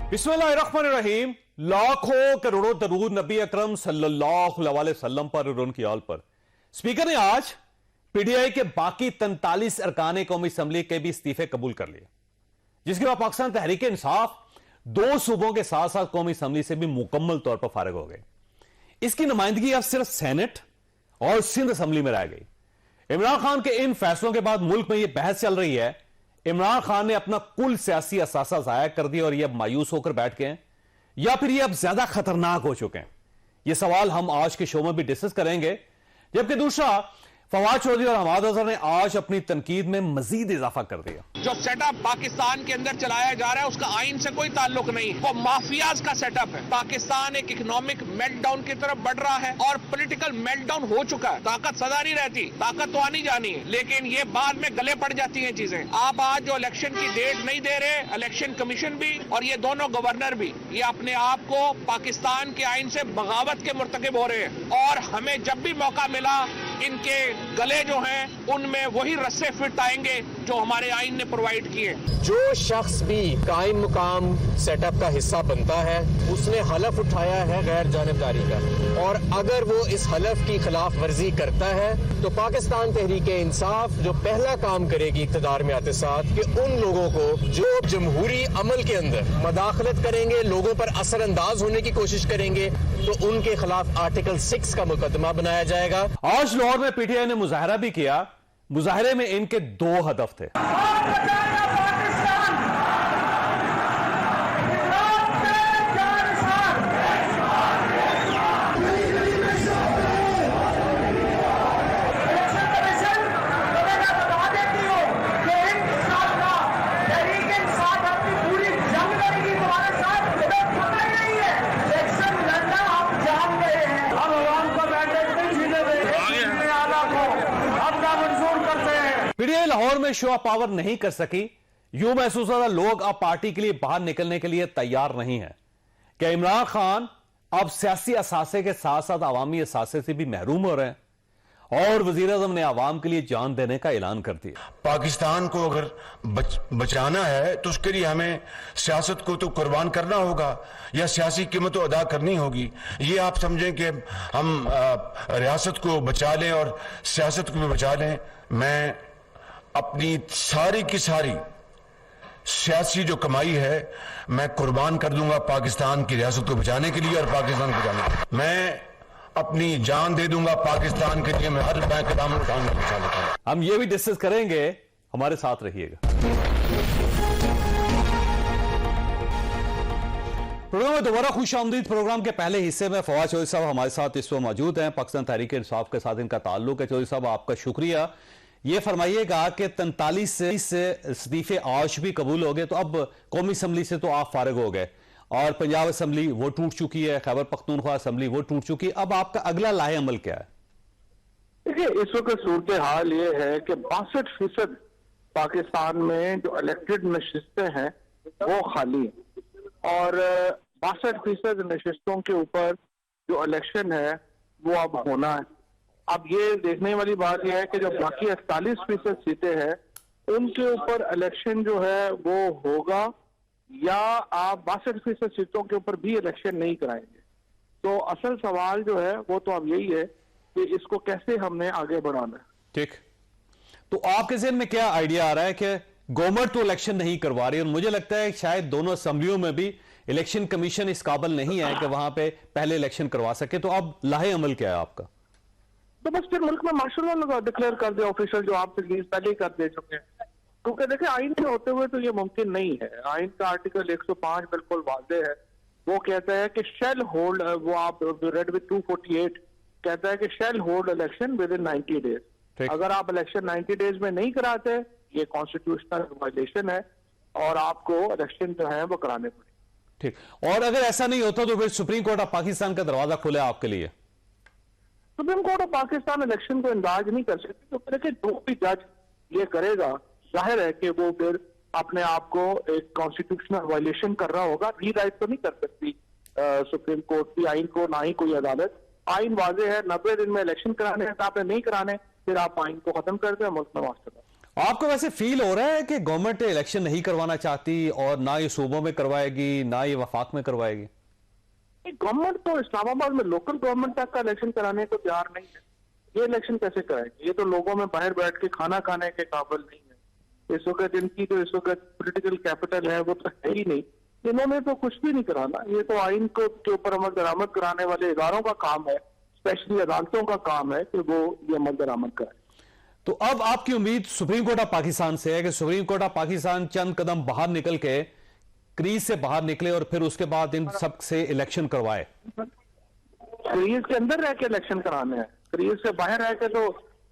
बिस्मिल्लाहिर्रहमानिर्रहीम। लाखों करोड़ों दरूद नबी अकरम सल्लल्लाहु अलैहि वसल्लम पर और उनकी आल पर। स्पीकर ने आज पीडीआई के बाकी 43 अरकान कौमी असम्बली के भी इस्तीफे कबूल कर लिए, जिसके बाद पाकिस्तान तहरीक इंसाफ दो सूबों के साथ साथ कौमी असम्बली से भी मुकम्मल तौर पर फारिग हो गए। इसकी नुमाइंदगी अब सिर्फ सेनेट और सिंध असम्बली में रह गई। इमरान खान के इन फैसलों के बाद मुल्क में यह बहस चल रही है, इमरान खान ने अपना कुल सियासी असासा जाया कर दिया और ये अब मायूस होकर बैठ गए हैं या फिर ये अब ज्यादा खतरनाक हो चुके हैं। ये सवाल हम आज के शो में भी डिस्कस करेंगे। जबकि दूसरा, फवाद चौधरी और हमाद अजहर ने आज अपनी तनकीद में मजीद इजाफा कर दिया। जो सेटअप पाकिस्तान के अंदर चलाया जा रहा है उसका आइन से कोई ताल्लुक नहीं, वो माफियाज का सेटअप है। पाकिस्तान एक इकोनॉमिक मेल्टडाउन की तरफ बढ़ रहा है और पॉलिटिकल मेल्टडाउन हो चुका है। ताकत सदा नहीं रहती, ताकत तो आनी जानी है, लेकिन ये बाद में गले पड़ जाती हैं चीजें। आप आज जो इलेक्शन की डेट नहीं दे रहे, इलेक्शन कमीशन भी और ये दोनों गवर्नर भी, ये अपने आप को पाकिस्तान के आइन से बगावत के मुर्तकिब हो रहे हैं और हमें जब भी मौका मिला इनके गले जो हैं उनमें वही रस्से फिट आएंगे जो हमारे आइन ने प्रोवाइड किए। जो शख्स भी कायम मुकाम सेटअप का हिस्सा बनता है उसने हलफ उठाया है गैर जानिबदारी का, और अगर वो इस हलफ की खिलाफ वर्जी करता है तो पाकिस्तान तहरीक इंसाफ जो पहला काम करेगी इक़्तिदार में आते साथ कि उन लोगों को जो जमहूरी अमल के अंदर मदाखलत करेंगे, लोगों पर असरअंदाज होने की कोशिश करेंगे, तो उनके खिलाफ आर्टिकल 6 का मुकदमा बनाया जाएगा। आज लाहौर में पीटीआई ने मुजाहरा भी किया। मुजाहरे में इनके दो हदफ थे। पीडीआई लाहौर में शो ऑफ पावर नहीं कर सकी। यूं महसूस होता लोग अब पार्टी के लिए बाहर निकलने के लिए तैयार नहीं है कि इमरान खान अब सियासी असासे के साथ साथ अवामी असासे से भी महरूम हो रहे हैं और वजीर आजम ने आवाम के लिए जान देने का ऐलान कर दिया। पाकिस्तान को अगर बचाना है तो उसके लिए हमें सियासत को तो कुर्बान करना होगा या सियासी कीमत तो अदा करनी होगी। ये आप समझें कि हम रियासत को बचा लें और सियासत को भी बचा लें। मैं अपनी सारी की सारी सियासी जो कमाई है मैं कुर्बान कर दूंगा पाकिस्तान की रियासत को बचाने के लिए और पाकिस्तान को बचाने के लिए। मैं अपनी जान दे दूंगा पाकिस्तान के लिए। मैं हर बैंक कदम उठाऊंगा। हम ये भी डिस्कस करेंगे, हमारे साथ रहिएगा। प्रोग्राम में दोबारा खुश आमदीद। प्रोग्राम के पहले हिस्से में फवाद चौधरी साहब हमारे साथ इस वक्त मौजूद हैं। पाकिस्तान तहरीक इंसाफ के साथ इनका ताल्लुक है। चौधरी साहब, आपका शुक्रिया। ये फरमाइएगा कि 43 से इस्तीफे आज भी कबूल हो गए, तो अब कौमी असम्बली से तो आप फारिग हो गए और पंजाब असम्बली वो टूट चुकी है, खैबर पख्तूनख्वा असम्बली वो टूट चुकी है। अब आपका अगला लाहे अमल क्या है? देखिए, इस वक्त सूरत हाल ये है कि 62% पाकिस्तान में जो इलेक्टेड नशिस्तें हैं वो खाली हैं और 62% नशिस्तों के ऊपर जो इलेक्शन है वो अब होना है। अब ये देखने वाली बात यह है कि जो बाकी 48% सीटें हैं उनके ऊपर इलेक्शन जो है वो होगा या आप 62% सीटों के ऊपर भी इलेक्शन नहीं कराएंगे। तो असल सवाल जो है वो तो अब यही है कि इसको कैसे हमने आगे बढ़ाना है। ठीक, तो आपके ज़हन में क्या आइडिया आ रहा है कि गवर्नमेंट तो इलेक्शन नहीं करवा रही और मुझे लगता है शायद दोनों असम्बलियों में भी इलेक्शन कमीशन इस काबिल नहीं है कि वहां पे पहले इलेक्शन करवा सके, तो अब लाहे अमल क्या है आपका? तो बस फिर मुल्क में मार्शल लॉ डिक्लेयर कर दे ऑफिशियल, जो आप पहले ही कर दे चुके हैं। क्योंकि देखिए, आइन के होते हुए तो ये मुमकिन नहीं है। आइन का आर्टिकल 105 बिल्कुल वाज़ेह है। वो कहता है कि शेल होल्ड, वो आप रेड विद 248 कहता है कि shell hold election with in 90 days. अगर आप इलेक्शन 90 डेज में नहीं कराते, ये कॉन्स्टिट्यूशनल वायलेशन है और आपको इलेक्शन जो है वो कराने पड़े। ठीक, और अगर ऐसा नहीं होता तो फिर सुप्रीम कोर्ट ऑफ पाकिस्तान का दरवाजा खुला आपके लिए? Supreme court of Pakistan election को इंदाज नहीं कर सकती। तो देखिए, जो भी जज ये करेगा जाहिर है कि वो फिर अपने आप को एक कॉन्स्टिट्यूशनल वायलेशन कर रहा होगा। रीराइट तो नहीं कर सकती सुप्रीम कोर्ट की आइन को, ना ही कोई अदालत। आइन वाजे है, 90 दिन में इलेक्शन कराने हैं, तो आपने नहीं कराने, फिर आप आइन को खत्म कर दें, मुल्क में मास्टर। आपको वैसे फील हो रहा है कि गवर्नमेंट इलेक्शन नहीं करवाना चाहती और ना ये सूबों में करवाएगी ना ये वफाक में करवाएगी? गवर्नमेंट तो इस्लामाबाद में लोकल गवर्नमेंट तक का इलेक्शन कराने को तैयार नहीं है। ये इलेक्शन कैसे कराएंगे? ये तो लोगों में बाहर बैठ के खाना खाने के काबिल नहीं है। इस वक्त इनकी जो इस वक्त पॉलिटिकल कैपिटल है वो तो है ही नहीं। इन्होंने तो कुछ भी नहीं कराना। ये तो आइन को के ऊपर अमल दरामद कराने वाले इदारों का काम है, स्पेशली अदालतों का काम है कि वो ये अमल दरामद कराए। तो अब आपकी उम्मीद सुप्रीम कोर्ट ऑफ पाकिस्तान से है कि सुप्रीम कोर्ट ऑफ पाकिस्तान चंद कदम बाहर निकल के क्रीज से बाहर निकले और फिर उसके बाद इन सब से इलेक्शन करवाए? क्रीज के अंदर रह के इलेक्शन कराने हैं। क्रीज से बाहर रह के तो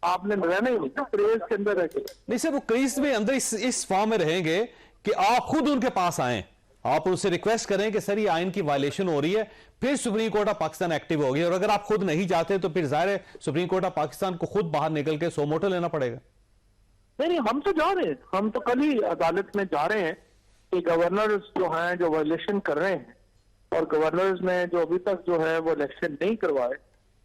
आपने रहना ही नहीं। क्रीज के अंदर रह के नहीं सर, वो क्रीज में अंदर इस फॉर्म में रहेंगे कि आप खुद उनके पास आए, आप उनसे रिक्वेस्ट करें कि सर ये आइन की वायलेशन हो रही है, फिर supreme court of Pakistan active होगी। और अगर आप खुद नहीं जाते तो फिर जाहिर है सुप्रीम कोर्ट ऑफ पाकिस्तान को खुद बाहर निकल के सो मोटो लेना पड़ेगा। नहीं, हम तो जा रहे हैं। हम तो कल ही अदालत में जा रहे हैं कि गवर्नर्स जो हैं जो वायलेशन कर रहे हैं और गवर्नर्स ने जो अभी तक जो है वो इलेक्शन नहीं करवाए,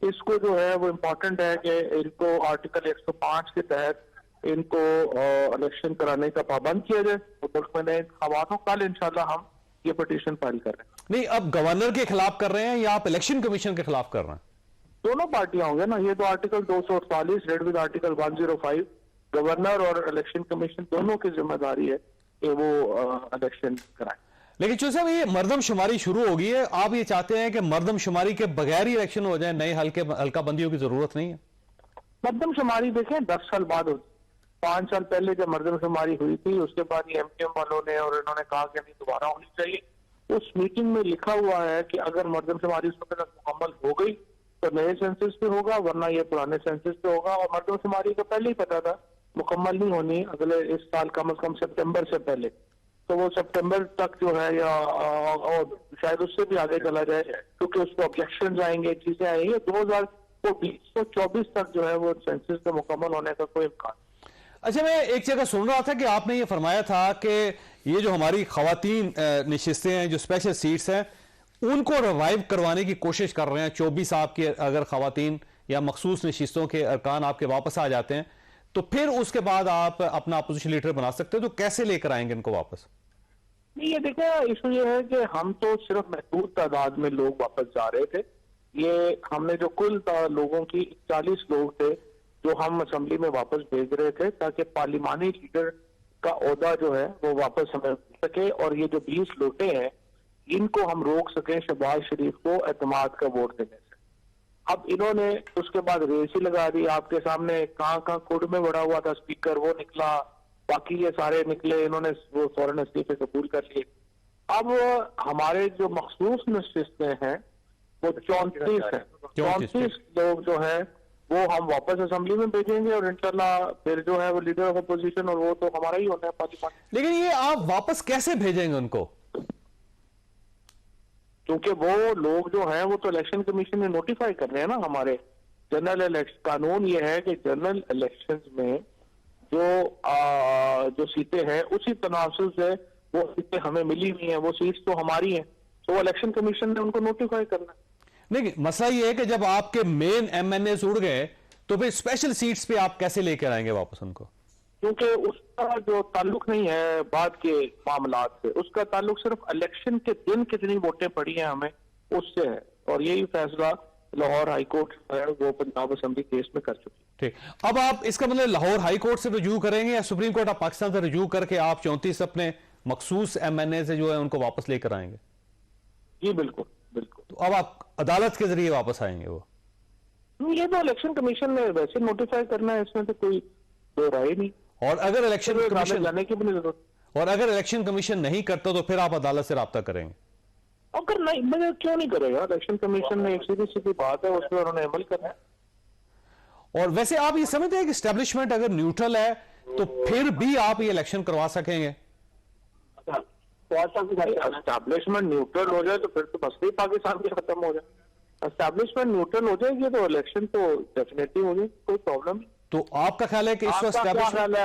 इसको जो है वो इम्पोर्टेंट है कि इनको आर्टिकल 105 के तहत इनको इलेक्शन कराने का पाबंद किया जाए। तो मुल्क में नए इंतखाबात हो। कल इंशाल्लाह हम ये पिटीशन फाइल कर रहे हैं। नहीं, अब गवर्नर के खिलाफ कर रहे हैं या आप इलेक्शन कमीशन के खिलाफ कर रहे हैं? दोनों पार्टियां होंगे ना। ये तो article 248 read with article 105 governor और इलेक्शन कमीशन दोनों की जिम्मेदारी है कि वो इलेक्शन कराएं। लेकिन चौधरी साहब ये मर्दमशुमारी शुरू हो गई है, आप ये चाहते हैं कि मर्दमशुमारी के बगैर ही इलेक्शन हो जाए, नए हल्का बंदियों की जरूरत नहीं है? मर्दमशुमारी देखें 10 साल बाद होती। 5 साल पहले जब मर्दमशुमारी हुई थी उसके बाद ये एमपीएम वालों ने और इन्होंने कहा कि नहीं दोबारा होनी चाहिए। उस मीटिंग में लिखा हुआ है कि अगर मर्दमशुमारी उस वक्त मुकम्मल हो गई तो नए सेंसस पे होगा, वरना ये पुराने सेंसस पे होगा। और मर्दमशुमारी को पहले ही पता था मुकम्मल नहीं होनी अगले इस साल कम से कम सितंबर से पहले। तो वो सितंबर तक जो है या और शायद उससे भी आगे चला जाए क्योंकि उसको ऑब्जेक्शन आएंगे, चीजें आएंगी। 2024 तक जो है वो सेंसस के मुकम्मल होने का कोई इम्कान। अच्छा, मैं एक जगह सुन रहा था कि आपने ये फरमाया था कि ये जो हमारी खवातीन नशिस्तें हैं, जो स्पेशल सीट्स हैं, उनको रिवाइव करवाने की कोशिश कर रहे हैं। 24 आपकी अगर खवातीन या मखसूस नशिस्तों के अरकान आपके वापस आ जाते हैं तो फिर उसके बाद आप अपना अपोजिशन लीडर बना सकते हो। तो कैसे लेकर आएंगे इनको वापस? नहीं, ये देखिए इशू ये है कि हम तो सिर्फ महदूद तादाद में लोग वापस जा रहे थे। ये हमने जो कुल लोगों की 40 लोग थे जो हम असेंबली में वापस भेज रहे थे ताकि पार्लिमानी लीडर का ओहदा जो है वो वापस हमें मिल सके और ये जो 20 लोटे हैं इनको हम रोक सकें शहबाज शरीफ को एतमाद का वोट देने से। अब इन्होंने उसके बाद रेस ही लगा दी। आपके सामने कहाँ कोर्ट में बढ़ा हुआ था स्पीकर, वो निकला, बाकी ये सारे निकले, इन्होंने वो फौरन इस्तीफे कबूल कर लिए। अब हमारे जो मखसूस नशिस्तें हैं वो 34 हैं। 34 लोग जो है वो हम वापस असेंबली में भेजेंगे और इंशाल्लाह फिर जो है वो लीडर ऑफ अपोजिशन और वो तो हमारा ही होना है पार्लियामेंट। लेकिन ये आप वापस कैसे भेजेंगे उनको? क्योंकि वो लोग जो हैं वो तो इलेक्शन कमीशन ने नोटिफाई कर रहे हैं ना। हमारे जनरल इलेक्शन कानून ये है कि जनरल इलेक्शंस में जो सीटें हैं उसी तनासुब से वो सीटें हमें मिली हुई हैं, वो सीट्स तो हमारी हैं, तो वो इलेक्शन कमीशन ने उनको नोटिफाई करना है। नहीं, मसला ये है कि जब आपके मेन एमएनए उड़ गए तो फिर स्पेशल सीट्स पे आप कैसे लेकर आएंगे वापस उनको? क्योंकि उसका जो ताल्लुक नहीं है बाद के मामलात से, उसका ताल्लुक सिर्फ इलेक्शन के दिन कितनी वोटें पड़ी हैं हमें उससे है। और यही फैसला लाहौर हाई कोर्ट है वो पंजाब असेंबली केस में कर चुकी है। ठीक, अब आप इसका मतलब लाहौर हाई कोर्ट से रजू करेंगे या सुप्रीम कोर्ट ऑफ पाकिस्तान से रजू करके आप 34 अपने मखसूस एमएनए से जो है उनको वापस लेकर आएंगे? जी बिल्कुल बिल्कुल। तो अब आप अदालत के जरिए वापस आएंगे? वो ये तो इलेक्शन कमीशन ने वैसे नोटिफाई करना है, इसमें तो कोई दो राय नहीं। और अगर इलेक्शन कमीशन जाने की भी नहीं जरूरत, और अगर इलेक्शन कमीशन नहीं करता तो फिर आप अदालत से राब्ता करेंगे? अगर नहीं मैं क्यों नहीं करेगा? इलेक्शन कमीशन ने एक सीधी बात है, उस पर उन्होंने अमल करना है। और वैसे आप ये समझते हैं कि एस्टेब्लिशमेंट अगर न्यूट्रल है तो फिर भी आप ये इलेक्शन करवा सकेंगे? एस्टैब्लिशमेंट न्यूट्रल हो जाए तो फिर तो बस ही पाकिस्तान भी खत्म हो जाए। एस्टैब्लिशमेंट न्यूट्रल हो जाएगी तो इलेक्शन तो डेफिनेटली हो जाएगी, कोई प्रॉब्लम नहीं। तो आपका ख्याल है कि इस वक्त ख्याल है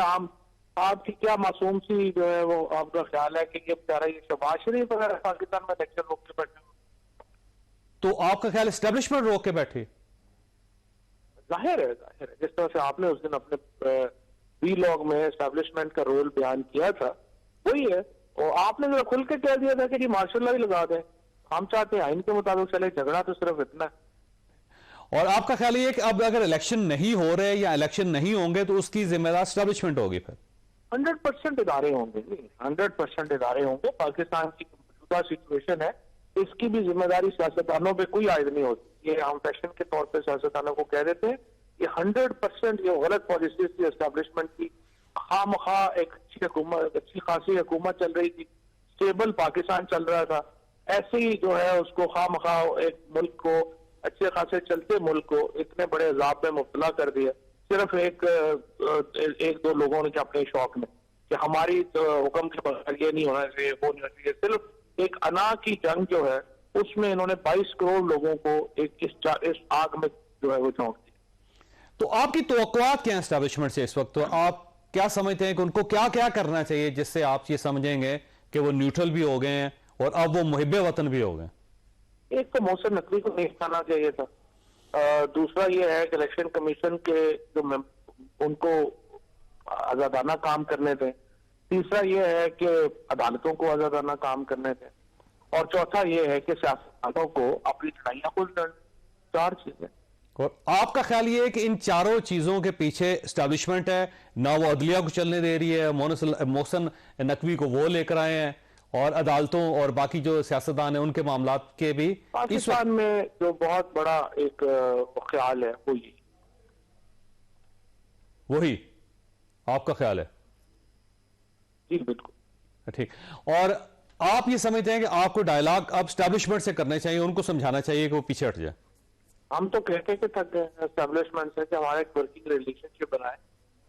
आपकी क्या मासूम सी जो है वो आपका ख्याल है कि ये बेचारा ये शहबाज शरीफ अगर पाकिस्तान में इलेक्शन रोक के बैठे, तो आपका ख्याल एस्टेब्लिशमेंट रोक के बैठे? जाहिर है जिस तरह से आपने उस दिन अपने वीलॉग में एस्टेब्लिशमेंट का रोल बयान किया था, वही है। और आपने जरा खुल के कह दिया था कि जी मार्शल लॉ ही लगा दें, हम चाहते हैं आइन के मुताबिक चले, झगड़ा तो सिर्फ इतना है। और आपका ख्याल ये है कि अब अगर इलेक्शन नहीं हो रहे या इलेक्शन नहीं होंगे तो उसकी जिम्मेदार एस्टेब्लिशमेंट होगी? फिर 100% इदारे होंगे जी, 100% इदारे होंगे। पाकिस्तान की मौजूदा सिचुएशन है, इसकी भी जिम्मेदारी सियासतदानों पे कोई आयद नहीं होती। ये हम फैशन के तौर पे सियासतदानों को कह देते हैं कि 100% ये गलत पॉलिसीज थी एस्टेब्लिशमेंट की। खामखा एक अच्छी खासी हुकूमत चल रही थी, स्टेबल पाकिस्तान चल रहा था, ऐसे ही जो है उसको खामखा एक मुल्क को, अच्छे खासे चलते मुल्क को इतने बड़े अजाब में मुब्तला कर दिया, सिर्फ एक दो लोगों ने अपने शौक में कि हमारी हुक्म के बगैर ये नहीं होना चाहिए, वो नहीं होना चाहिए। सिर्फ एक अना की जंग जो है उसमें इन्होंने 22 करोड़ लोगों को इस आग में जो है वो झोंक दिया। तो आपकी तवक्कुआत क्या है एस्टेब्लिशमेंट से इस वक्त? तो आप क्या समझते हैं कि उनको क्या क्या करना चाहिए जिससे आप ये समझेंगे कि वो न्यूट्रल भी हो गए हैं और अब वो मुहिब्बे वतन भी हो गए? एक तो मोहसिन नकवी को नहीं हटाना चाहिए था, दूसरा ये है कि इलेक्शन कमीशन के जो उनको आजादाना काम करने दें, तीसरा ये है कि अदालतों को आजादाना काम करने दें, और चौथा ये है कि सियासतदानों को अपनी लड़ाइयां को लड़ने। 4 चीजें। और आपका ख्याल ये है कि इन चारों चीजों के पीछे एस्टेब्लिशमेंट है, ना वो अदलिया को चलने दे रही है, मोहसिन नकवी को वो लेकर आए हैं, और अदालतों और बाकी जो सियासतदान है उनके मामलात के भी पाकिस्तान में जो बहुत बड़ा एक ख्याल है वही आपका ख्याल है? जी बिल्कुल ठीक। और आप ये समझते हैं कि आपको डायलॉग अब एस्टेब्लिशमेंट से करना चाहिए, उनको समझाना चाहिए कि वो पीछे हट जाए? हम तो कहते कि थक गए एस्टेब्लिशमेंट से कि हमारा एक वर्किंग रिलेशनशिप बनाए,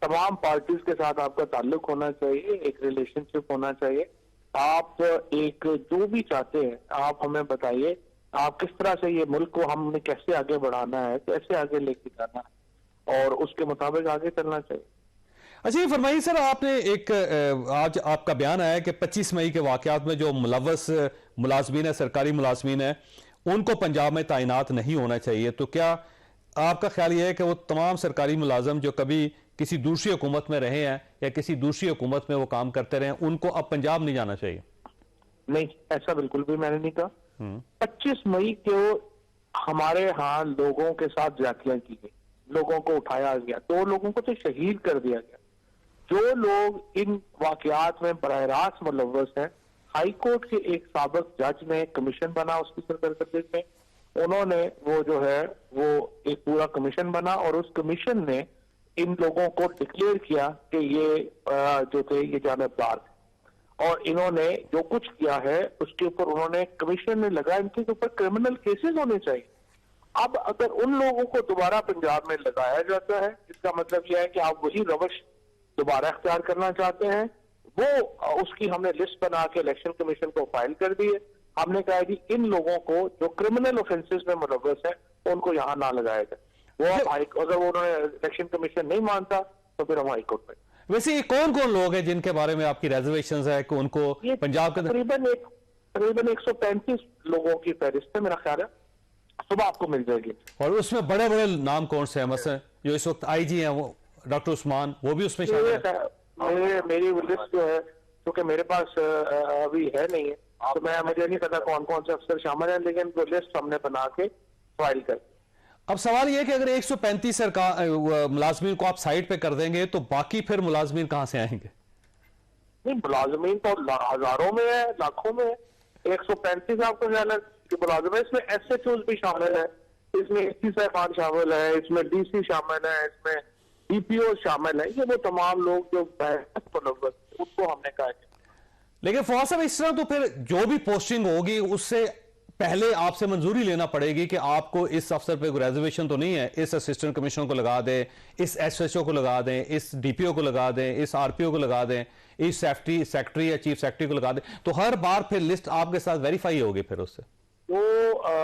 तमाम पार्टीज के साथ आपका ताल्लुक होना चाहिए, एक रिलेशनशिप होना चाहिए। आप एक जो भी चाहते हैं आप हमें बताइए, आप किस तरह से ये मुल्क को हमने कैसे आगे बढ़ाना है, कैसे आगे लेके जाना है, और उसके मुताबिक आगे चलना चाहिए। अच्छा ये फरमाइए सर, आपने एक आज आपका बयान आया कि 25 मई के वाकयात में जो मुलव्वस मुलाजमीन है, सरकारी मुलाजमीन है, उनको पंजाब में तैनात नहीं होना चाहिए। तो क्या आपका ख्याल यह है कि वो तमाम सरकारी मुलाजम जो कभी किसी दूसरी हुकूमत में रहे हैं या किसी दूसरी हुकूमत में वो काम करते रहे, उनको अब पंजाब नहीं जाना चाहिए? नहीं, ऐसा बिल्कुल भी मैंने नहीं कहा। 25 मई को हमारे यहाँ लोगों के साथ ज्यादतियां की गई, लोगों को उठाया गया, 2 लोगों को तो शहीद कर दिया गया। जो लोग इन वाकयात में बराह रास्त मुलव्वस हैं, हाई कोर्ट के एक साबिक जज ने कमीशन बना उसकी सरकर्दगी में, उन्होंने वो जो है वो एक पूरा कमीशन बना, और उस कमीशन ने इन लोगों को डिक्लेयर किया कि ये जो थे ये जानबदार थे, और इन्होंने जो कुछ किया है उसके ऊपर उन्होंने कमीशन ने लगा इनके ऊपर क्रिमिनल केसेस होने चाहिए। अब अगर उन लोगों को दोबारा पंजाब में लगाया जाता है, इसका मतलब यह है कि आप वही रवश दोबारा अख्तियार करना चाहते हैं। वो उसकी हमने लिस्ट बना के इलेक्शन कमीशन को फाइल कर दी है। हमने कहा कि इन लोगों को जो क्रिमिनल ऑफेंसेस में मुलव्वस है उनको यहाँ ना लगाया जाए। वो अगर वो उन्होंने इलेक्शन कमीशन नहीं मानता तो फिर हम हाईकोर्ट में। वैसे कौन कौन लोग हैं जिनके बारे में आपकी रिजर्वेशन है कि उनको पंजाब के तकरीबन 135 लोगों की फहरिस्त है, मेरा ख्याल है सुबह आपको मिल जाएगी। और उसमें बड़े बड़े नाम कौन से हैं? मसलन जो इस वक्त आईजी हैं वो डॉक्टर उस्मान, वो भी उसमें शामिल है? मेरी लिस्ट जो है क्योंकि मेरे पास अभी है नहीं है, तो मुझे नहीं पता कौन कौन से अफसर शामिल हैं, लेकिन वो लिस्ट हमने बना के फाइल कर। अब सवाल यह है कि अगर 135 सरकार मुलाजमीन को आप साइड पे कर देंगे तो बाकी फिर मुलाजमीन कहां से आएंगे? नहीं, मुलाजमीन तो हजारों में है, लाखों में है। 135 आपको जाना कि मुलाजम है, इसमें SHOs भी शामिल है, इसमें SC साहबान शामिल है, इसमें DC शामिल है, इसमें DPO शामिल है। ये वो तमाम लोग जो उनको हमने कहा है। लेकिन फवाद साहब इस तरह तो फिर जो भी पोस्टिंग होगी उससे पहले आपसे मंजूरी लेना पड़ेगी कि आपको इस अफसर पे रिजर्वेशन तो नहीं है, इस असिस्टेंट कमिश्नर को लगा दें, इस SHO को लगा दें, इस DPO को लगा दें, इस RPO को लगा दें, इस सेक्रेटरी या चीफ सेक्रेटरी को लगा दें। तो हर बार फिर लिस्ट आपके साथ वेरीफाई होगी फिर उससे। वो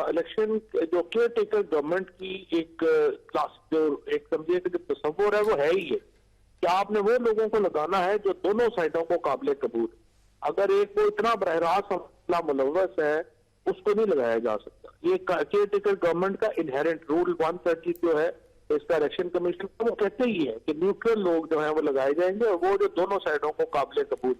इलेक्शन जो केयर टेकर गवर्नमेंट की एक क्लास जो एक समझिए कि तस्वुर है वो है ही है कि आपने वो लोगों को लगाना है जो दोनों साइडों को काबिल कबूल। अगर एक वो इतना बरह रास्त मुलव्वस है उसको नहीं लगाया जा सकता। ये केयर टेकर गवर्नमेंट का इनहेरेंट रूल 130 जो है इसका इलेक्शन कमीशन वो कहते ही है कि न्यूट्रल लोग जो है वो लगाए जाएंगे और वो जो दोनों साइडों को काबिल कबूल।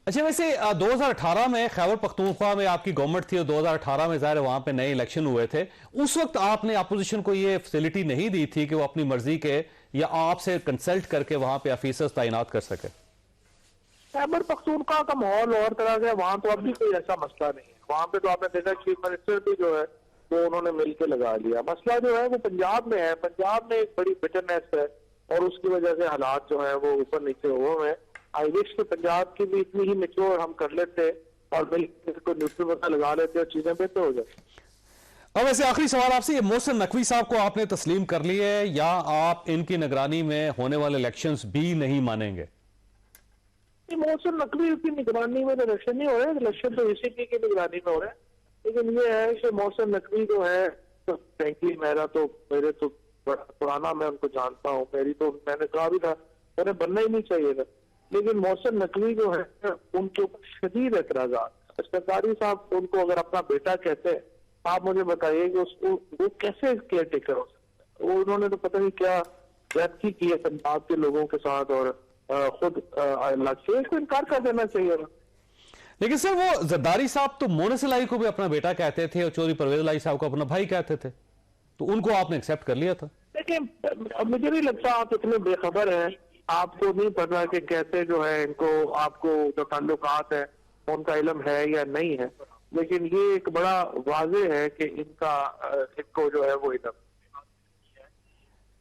अच्छा, वैसे 2018 में खैबर पख्तूनख्वा में आपकी गवर्नमेंट थी और 2018 में ज़ाहिर वहां पे नए इलेक्शन हुए थे, उस वक्त आपने अपोजिशन को ये फैसिलिटी नहीं दी थी कि वो अपनी मर्जी के या आपसे कंसल्ट करके वहां पे ऑफिसर्स तैनात कर सके? खैबर पख्तूनख्वा का माहौल और तरह का, वहां तो अब भी कोई ऐसा मसला नहीं है। वहां पे तो आपने देखा चीफ मिनिस्टर भी जो है वो उन्होंने मिलकर लगा लिया। मसला जो है वो पंजाब में है। पंजाब में एक बड़ी बिटरनेस है और उसकी वजह से हालात जो है वो ऊपर नीचे हुए हैं। आई विश के पंजाब की भी इतनी ही मेच्योर हम कर लेते और मिलकर को न्यूट्रल पता लगा लेते और चीजें बेहतर हो जाए। अब वैसे आखिरी सवाल आपसे, ये मोहसिन नकवी साहब को आपने तस्लीम कर ली है या आप इनकी निगरानी में होने वाले इलेक्शंस भी नहीं मानेंगे? मोहसिन नकवी की निगरानी में तो इलेक्शन नहीं हो रहे, इलेक्शन तो ईसीपी की निगरानी में हो रहे हैं। लेकिन ये है कि मोहसिन नकवी जो है, तो फ्रेंकली मेरे तो बड़ा पुराना, मैं उनको जानता हूँ, मैंने कहा भी था उन्हें बनना ही नहीं चाहिए था। लेकिन मोहसिन नकवी जो है उनके ऊपर शदीद एतराज़ात। सरकारी साहब उनको अगर अपना बेटा कहते हैं, आप मुझे बताइए कि उसको वो कैसे केयर टेकर हो सकता है? वो उन्होंने तो पता नहीं क्या ज्यादती की है पंजाब के लोगों के साथ और खुद लक्ष्य को इनकार कर देना चाहिए ना। लेकिन सर वो जरदारी साहब तो मोनस लाई को भी अपना बेटा कहते थे और चौधरी परवेज लाई साहब को अपना भाई कहते थे, तो उनको आपने एक्सेप्ट कर लिया था। लेकिन अब मुझे नहीं लगता आप इतने बेखबर हैं, आपको नहीं पता कि कैसे जो है इनको, आपको जो ताल्लुकात है उनका इल्म है या नहीं है। लेकिन ये एक बड़ा वाजे है कि इनको जो है वो इल्म।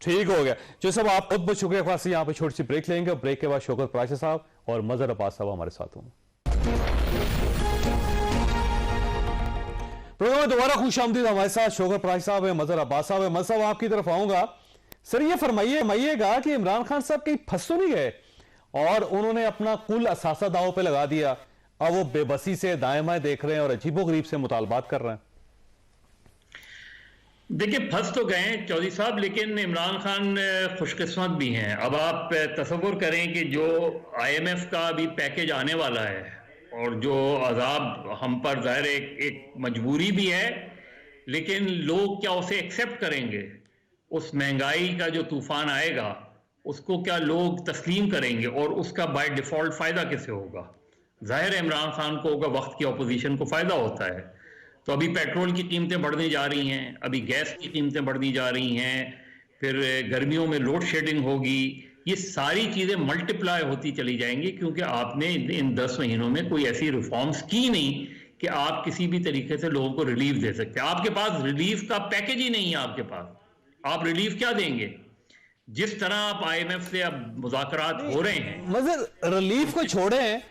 ठीक हो गया जो सब, आप बहुत बहुत शुक्रिया खासी। यहाँ पे छोटी सी ब्रेक लेंगे और ब्रेक के बाद शौकत प्राची साहब और मजहर अब्बास साहब हमारे साथ होंगे। प्रोग्राम में दोबारा खुश आमदीद। हमारे साथ शौकत प्राची साहब है, मजहर अब्बास साहब है। मजहर साहब आपकी तरफ आऊंगा। सर ये फरमाइएगा कि इमरान खान साहब कहीं फंस तो नहीं गए और उन्होंने अपना कुल असासा दाव पे लगा दिया, अब वो बेबसी से दाएं बाएं देख रहे हैं और अजीबोगरीब से मुतालबात कर रहे हैं? देखिए, फंस तो गए हैं चौधरी साहब, लेकिन इमरान खान खुशकिस्मत भी हैं। अब आप तसव्वुर करें कि जो IMF का अभी पैकेज आने वाला है और जो अजाब हम पर ज़ाहिर एक मजबूरी भी है, लेकिन लोग क्या उसे एक्सेप्ट करेंगे? उस महंगाई का जो तूफान आएगा उसको क्या लोग तस्लीम करेंगे और उसका बाय डिफॉल्ट फ़ायदा किसे होगा? ज़ाहिर है इमरान खान को होगा, वक्त की अपोजिशन को फ़ायदा होता है। तो अभी पेट्रोल की कीमतें बढ़ने जा रही हैं, अभी गैस की कीमतें बढ़नी जा रही हैं, फिर गर्मियों में लोड शेडिंग होगी, ये सारी चीज़ें मल्टीप्लाई होती चली जाएंगी क्योंकि आपने इन 10 महीनों में कोई ऐसी रिफॉर्म्स की नहीं कि आप किसी भी तरीके से लोगों को रिलीफ दे सकते हैं। आपके पास रिलीफ का पैकेज ही नहीं है। आपके पास आप रिलीफ क्या देंगे? जिस तरह आप IMF से अब मुज़ाकरात हो रहे हैं, मगर रिलीफ को छोड़ें,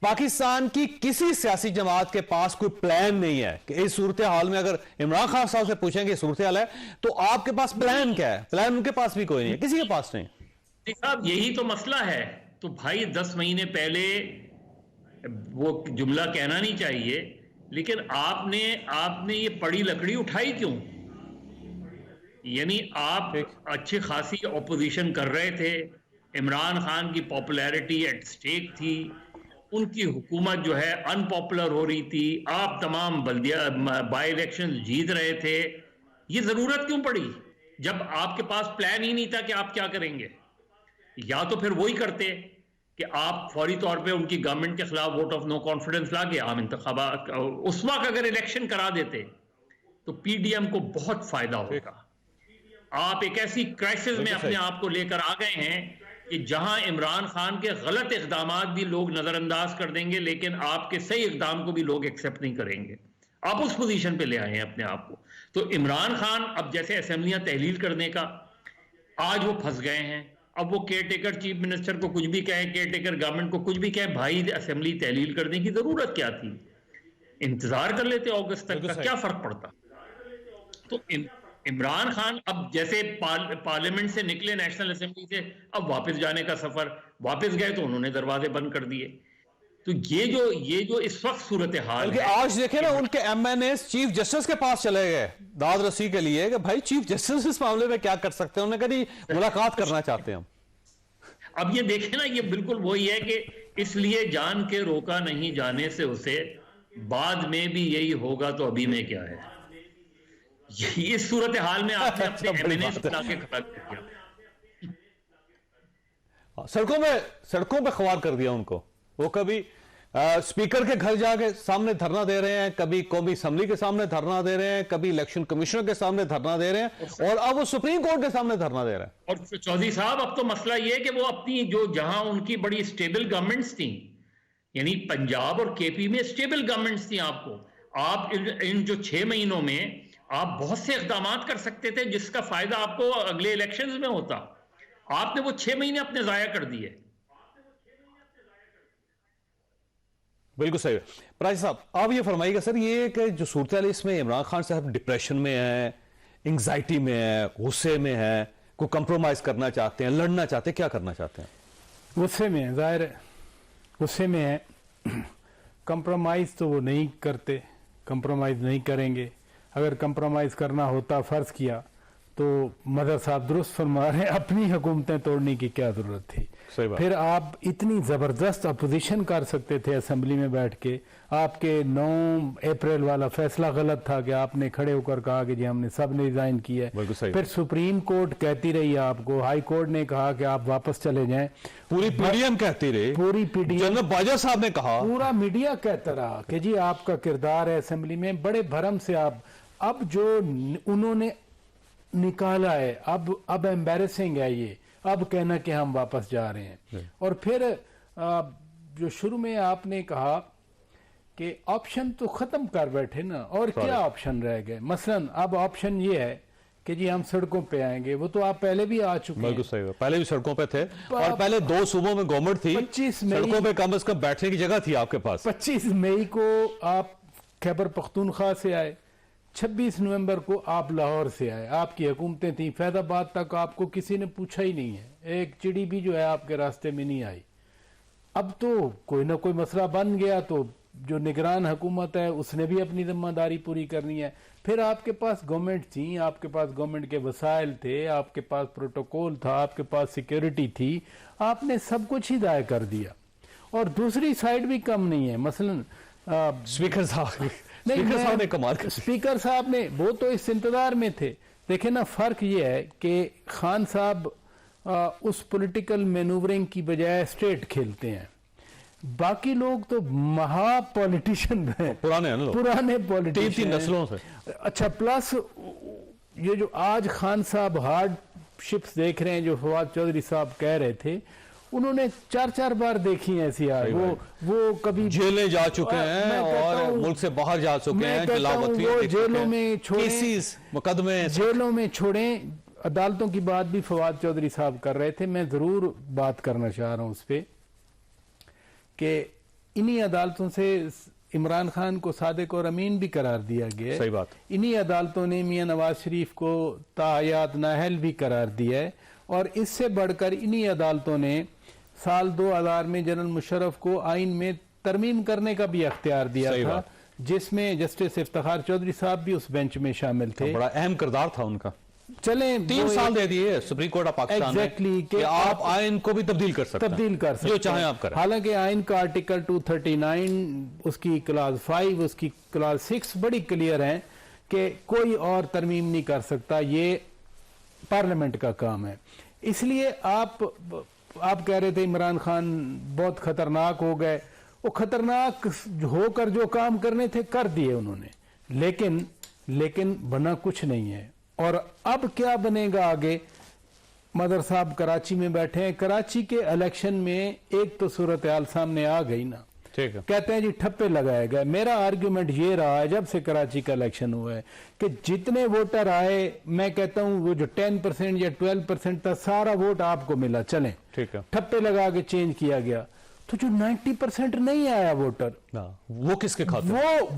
पाकिस्तान की किसी सियासी जमात के पास कोई प्लान नहीं है कि इस सूरत हाल में, अगर इमरान खान साहब से पूछेंगे सूरत हाल है तो आपके पास प्लान क्या है? प्लान उनके पास भी कोई नहीं है, किसी के पास नहीं। साहब यही तो मसला है। तो भाई 10 महीने पहले वो जुमला कहना नहीं चाहिए, लेकिन आपने ये पड़ी लकड़ी उठाई क्यों? यानी आप अच्छी खासी ऑपोजिशन कर रहे थे, इमरान खान की पॉपुलैरिटी एट स्टेक थी, उनकी हुकूमत जो है अनपॉपुलर हो रही थी, आप तमाम बाई इलेक्शन जीत रहे थे। ये जरूरत क्यों पड़ी जब आपके पास प्लान ही नहीं था कि आप क्या करेंगे? या तो फिर वही करते कि आप फौरी तौर पे उनकी गवर्नमेंट के खिलाफ वोट ऑफ नो कॉन्फिडेंस ला के आम इंतखाबात उस वक्त अगर इलेक्शन करा देते तो PDM को बहुत फायदा होगा। आप एक ऐसी क्राइसिस में अपने आप को लेकर आ गए हैं कि जहां इमरान खान के गलत इकदामात भी लोग नजरअंदाज कर देंगे, लेकिन आपके सही इकदाम को भी लोग एक्सेप्ट नहीं करेंगे। आप उस पोजीशन पे ले आए हैं अपने आप को। तो इमरान खान अब जैसे असेंबलियां तहलील करने का, आज वो फंस गए हैं। अब वो केयर टेकर चीफ मिनिस्टर को कुछ भी कहे, केयर टेकर गवर्नमेंट को कुछ भी कहे, भाई असेंबली तहलील करने की जरूरत क्या थी? इंतजार कर लेते अगस्त तक का, क्या फर्क पड़ता? तो इमरान खान अब जैसे पार्लियामेंट से निकले, नेशनल असेंबली से, अब वापस जाने का सफर, वापस गए तो उन्होंने दरवाजे बंद कर दिए। तो ये जो इस वक्त सूरत हाल है, आज देखे ना उनके MNA चीफ जस्टिस के पास चले गए दाद रसी के लिए कि भाई चीफ जस्टिस इस मामले में क्या कर सकते हैं, उन्होंने कभी मुलाकात करना चाहते हैं हम। अब ये देखे ना, ये बिल्कुल वही है कि इसलिए जान के रोका नहीं जाने से उसे, बाद में भी यही होगा तो अभी में क्या है। इस सूरत हाल में आपने अपने अच्छा, बड़ी एमएनए बात है। बना के खड़ा कर दिया। सड़कों पे ख्वार कर दिया उनको। वो कभी स्पीकर के घर जाके सामने धरना दे रहे हैं, कभी कौमी असम्बली के सामने धरना दे रहे हैं, कभी इलेक्शन कमिश्नर के सामने धरना दे रहे हैं, और अब वो सुप्रीम कोर्ट के सामने धरना दे रहे हैं। और चौधरी साहब, अब तो मसला ये है कि वो अपनी जो जहां उनकी बड़ी स्टेबल गवर्नमेंट्स थी, यानी पंजाब और केपी में स्टेबल गवर्नमेंट्स थी, आप इन जो 6 महीनों में आप बहुत से इकदाम कर सकते थे जिसका फायदा आपको अगले इलेक्शंस में होता। आपने वो 6 महीने अपने जाया कर दिए। बिल्कुल सही है। प्राची साहब, आप ये फरमाइएगा सर, ये कि जो सूरत हाल इसमें इमरान खान साहब डिप्रेशन में है, एंग्जाइटी में है, गुस्से में है, को कंप्रोमाइज करना चाहते हैं, लड़ना चाहते हैं, क्या करना चाहते हैं? गुस्से में है, जाहिर है गुस्से में है। कंप्रोमाइज तो वो नहीं करते, कंप्रोमाइज नहीं करेंगे। अगर कंप्रोमाइज करना होता, फर्ज किया, तो मदर साहब दुरुस्त फरमा रहे हैं, अपनी हुकूमतें तोड़ने की क्या जरूरत थी। सही बात। फिर आप इतनी जबरदस्त अपोजिशन कर सकते थे असेंबली में बैठ के। आपके 9 अप्रैल वाला फैसला गलत था कि आपने खड़े होकर कहा कि जी हमने सब ने रिजाइन किया बिल्कुल सही। है। फिर सुप्रीम कोर्ट कहती रही आपको, हाई कोर्ट ने कहा कि आप वापस चले जाएं। पूरी पीडीएम कहती रही, पूरी पीडीएम, जनरल बाजवा साहब ने कहा, पूरा मीडिया कहता रहा कि जी आपका किरदार है असेंबली में, बड़े भरम से आप, अब जो उन्होंने निकाला है, अब एम्बैरेसिंग है ये, अब कहना कि हम वापस जा रहे हैं। और फिर जो शुरू में आपने कहा कि ऑप्शन तो खत्म कर बैठे ना, और क्या ऑप्शन रह गए? मसलन अब ऑप्शन ये है कि जी हम सड़कों पे आएंगे, वो तो आप पहले भी आ चुके हैं। बिल्कुल सही है, पहले भी सड़कों पे थे, और पहले 2 सूबों में गवर्नमेंट थी, 25 मई सड़कों पे कम से कम बैठने की जगह थी आपके पास। 25 मई को आप खैबर पख्तूनख्वा से आए, 26 नवंबर को आप लाहौर से आए, आपकी हुकूमतें थी। फैजाबाद तक आपको किसी ने पूछा ही नहीं है, एक चिड़ी भी जो है आपके रास्ते में नहीं आई। अब तो कोई ना कोई मसला बन गया, तो जो निगरान हुकूमत है उसने भी अपनी जिम्मेदारी पूरी करनी है। फिर आपके पास गवर्नमेंट थी, आपके पास गवर्नमेंट के वसाइल थे, आपके पास प्रोटोकॉल था, आपके पास सिक्योरिटी थी, आपने सब कुछ ही दायर कर दिया। और दूसरी साइड भी कम नहीं है, मसलन स्पीकर साहब ने कमाल कर, स्पीकर साहब ने, वो तो इस इंतजार में थे। देखे ना, फर्क ये है कि खान साहब उस पॉलिटिकल मैनूवरिंग की बजाय स्ट्रेट खेलते हैं, बाकी लोग तो महा पॉलिटिशियन हैं, पुराने हैं ना लोग, पुराने पॉलिटिशियन, 3 नस्लों से। अच्छा, प्लस ये जो आज खान साहब हार्डशिप्स देख रहे हैं, जो फवाद चौधरी साहब कह रहे थे, उन्होंने 4-4 बार देखी है ऐसी हार। वो कभी जेलें जा चुके हैं और मुल्क से बाहर जा चुके हैं, वो जेलों में छोड़े, मुकदमे जेलों में छोड़े। अदालतों की बात भी फवाद चौधरी साहब कर रहे थे, मैं जरूर बात करना चाह रहा हूं उस पर कि इन्हीं अदालतों से इमरान खान को सादिक और अमीन भी करार दिया गया है। सही बात। इन्हीं अदालतों ने मियां नवाज शरीफ को ताहयात नाहल भी करार दिया है, और इससे बढ़कर इन्हीं अदालतों ने साल 2000 में जनरल मुशर्रफ को आइन में तरमीम करने का भी अख्तियार दिया था, जिसमें जस्टिस इफ्तिखार चौधरी साहब भी उस बेंच में शामिल थे। बड़ा अहम किरदार था उनका। चले 3 साल दे दिए supreme court of Pakistan Exactly, कि आप आइन को भी तब्दील कर सकते हैं, जो चाहें आप करें। हालांकि आइन का आर्टिकल 239, उसकी क्लास 5, उसकी क्लास 6 बड़ी क्लियर है कि कोई और तरमीम नहीं कर सकता, ये पार्लियामेंट का काम है। इसलिए आप कह रहे थे इमरान खान बहुत खतरनाक हो गए, वो खतरनाक होकर जो काम करने थे कर दिए उन्होंने, लेकिन बना कुछ नहीं है। और अब क्या बनेगा आगे? मदर साहब कराची में बैठे हैं, कराची के इलेक्शन में एक तो सूरत हाल सामने आ गई ना, ठीक है, कहते हैं जी ठप्पे लगाए गए। मेरा आर्ग्यूमेंट ये रहा है जब से कराची का इलेक्शन हुआ है कि जितने वोटर आए, मैं कहता हूं वो जो 10% या 12% था, सारा वोट आपको मिला, चलें, ठीक है, ठप्पे लगा के चेंज किया गया। तो जो 90% नहीं आया वोटर, वो किसके खाते?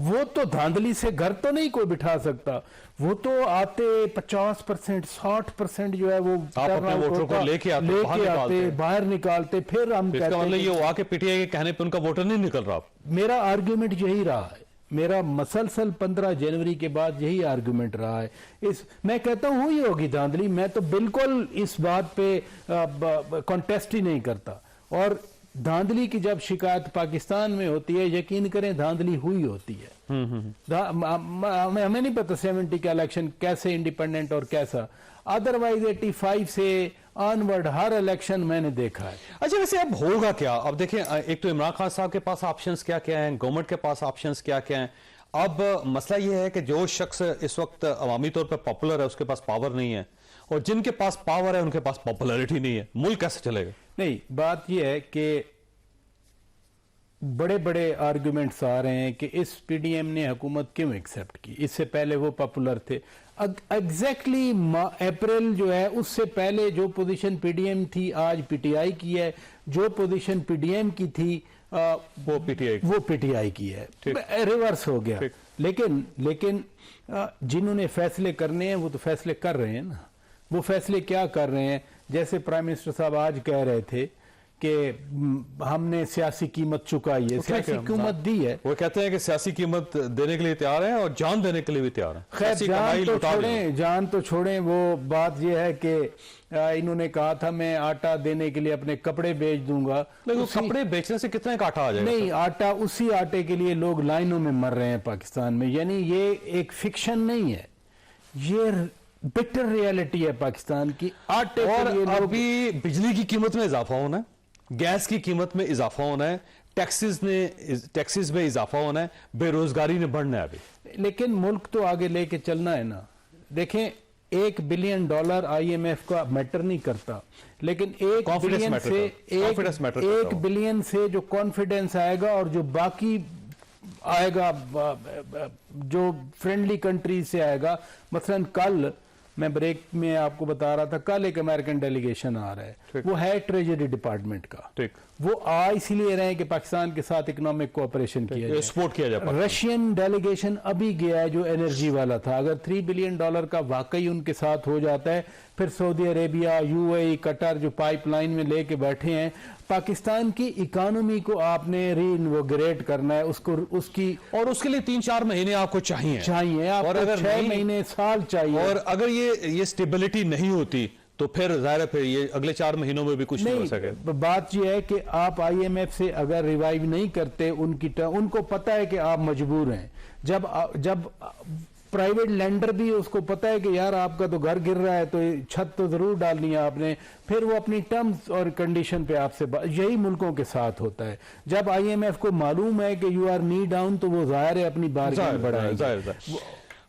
वो तो धांधली से घर तो नहीं कोई बिठा सकता, वो तो आते 50%, 60% जो है वो अपने वोटर को लेके आते, बाहर निकालते। फिर हम कहते हैं, मतलब ये हुआ कि पीटीआई के कहने पे उनका वोटर नहीं निकल रहा। मेरा आर्ग्यूमेंट यही रहा है, मेरा मसलसल 15 जनवरी के बाद यही आर्गुमेंट रहा है। मैं कहता हूं हुई होगी धांधली, मैं तो बिल्कुल इस बात पे कॉन्टेस्ट ही नहीं करता। और धांधली की जब शिकायत पाकिस्तान में होती है, यकीन करें धांधली हुई होती है। हमें नहीं पता 70 का इलेक्शन कैसे इंडिपेंडेंट और कैसा, अदरवाइज 85 से ऑनवर्ड हर इलेक्शन मैंने देखा है। अच्छा, वैसे अब होगा क्या? अब देखें, एक तो इमरान खान साहब के पास ऑप्शंस क्या क्या हैं, गवर्नमेंट के पास ऑप्शंस क्या क्या हैं। अब मसला यह है कि जो शख्स इस वक्त अवामी तौर पर पॉपुलर है उसके पास पावर नहीं है, और जिनके पास पावर है उनके पास पॉपुलैरिटी नहीं है। मुल्क कैसे चलेगा? नहीं, बात यह है कि बड़े बड़े आर्गुमेंट्स आ रहे हैं कि इस पीडीएम ने हुकूमत क्यों एक्सेप्ट की, इससे पहले वो पॉपुलर थे। एग्जैक्टली अप्रैल जो है उससे पहले जो पोजीशन पीडीएम थी आज पीटीआई की है, जो पोजीशन पीडीएम की थी वो पीटीआई की है, रिवर्स हो गया। लेकिन जिन्होंने फैसले करने हैं वो तो फैसले कर रहे हैं ना। वो फैसले क्या कर रहे हैं? जैसे प्राइम मिनिस्टर साहब आज कह रहे थे कि हमने सियासी कीमत चुकाई है, सियासी कीमत दी है। वो कहते हैं कि सियासी कीमत देने के लिए तैयार हैं और जान देने के लिए भी तैयार हैं। खैर जान तो छोड़ें, वो बात ये है कि इन्होंने कहा था मैं आटा देने के लिए अपने कपड़े बेच दूंगा। लेकिन कपड़े बेचने से कितना का आटा आ जाएगा? नहीं, आटा, उसी आटे के लिए लोग लाइनों में मर रहे हैं पाकिस्तान में। यानी ये एक फिक्शन नहीं है, ये बिटर रियलिटी है पाकिस्तान की। आटे और के लिए अभी बिजली की कीमत में इजाफा होना है, गैस की कीमत में इजाफा होना है, टैक्सेस में इजाफा होना है, बेरोजगारी ने बढ़ना है अभी। लेकिन मुल्क तो आगे लेके चलना है ना। देखें, $1 बिलियन IMF का मैटर नहीं करता, लेकिन 1 बिलियन से जो कॉन्फिडेंस आएगा और जो बाकी आएगा जो फ्रेंडली कंट्रीज से आएगा। मसलन कल मैं ब्रेक में आपको बता रहा था, कल एक अमेरिकन डेलीगेशन आ रहा है, वो है ट्रेजरी डिपार्टमेंट का। वो आ इसीलिए रहे कि पाकिस्तान के साथ इकोनॉमिक कोऑपरेशन किया जाए, सपोर्ट किया जाए। रशियन डेलीगेशन अभी गया है जो एनर्जी वाला था। अगर $3 बिलियन का वाकई उनके साथ हो जाता है, फिर सऊदी अरेबिया, यूएई, कतर जो पाइपलाइन में लेके बैठे हैं, पाकिस्तान की इकोनॉमी को आपने रीइन्वोग्रेट करना है, उसके लिए 3-4 महीने आपको चाहिए आपको, और अगर 6 महीने, साल चाहिए। और अगर ये स्टेबिलिटी नहीं होती तो फिर जाहिर है फिर ये अगले 4 महीनों में भी कुछ नहीं हो सके। बात यह है कि आप IMF से अगर रिवाइव नहीं करते उनको पता है कि आप मजबूर हैं। जब प्राइवेट लेंडर भी उसको पता है कि यार आपका तो घर गिर रहा है तो छत तो जरूर डालनी है आपने, फिर वो अपनी टर्म्स और कंडीशन पे आपसे, यही मुल्कों के साथ होता है। जब IMF को मालूम है कि यू आर नी डाउन तो वो जाहिर है अपनी बारगाह बढ़ाएगा।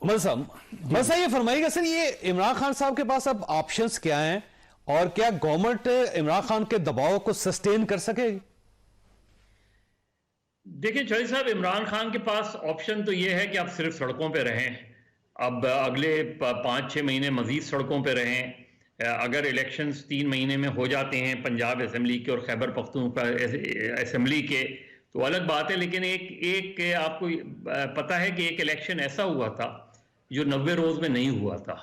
मलसा ये फरमाइएगा सर, ये इमरान खान साहब के पास अब ऑप्शंस क्या हैं और क्या गवर्नमेंट इमरान खान के दबाव को सस्टेन कर सकेगी? देखिए चौधरी साहब, इमरान खान के पास ऑप्शन तो ये है कि आप सिर्फ सड़कों पे रहें, अब अगले 5-6 महीने मजीद सड़कों पे रहें। अगर इलेक्शंस 3 महीने में हो जाते हैं पंजाब असेंबली के और खैबर पख्तूनख्वा असेंबली के तो अलग बात है। लेकिन एक आपको पता है कि एक इलेक्शन ऐसा हुआ था जो 90 रोज में नहीं हुआ था,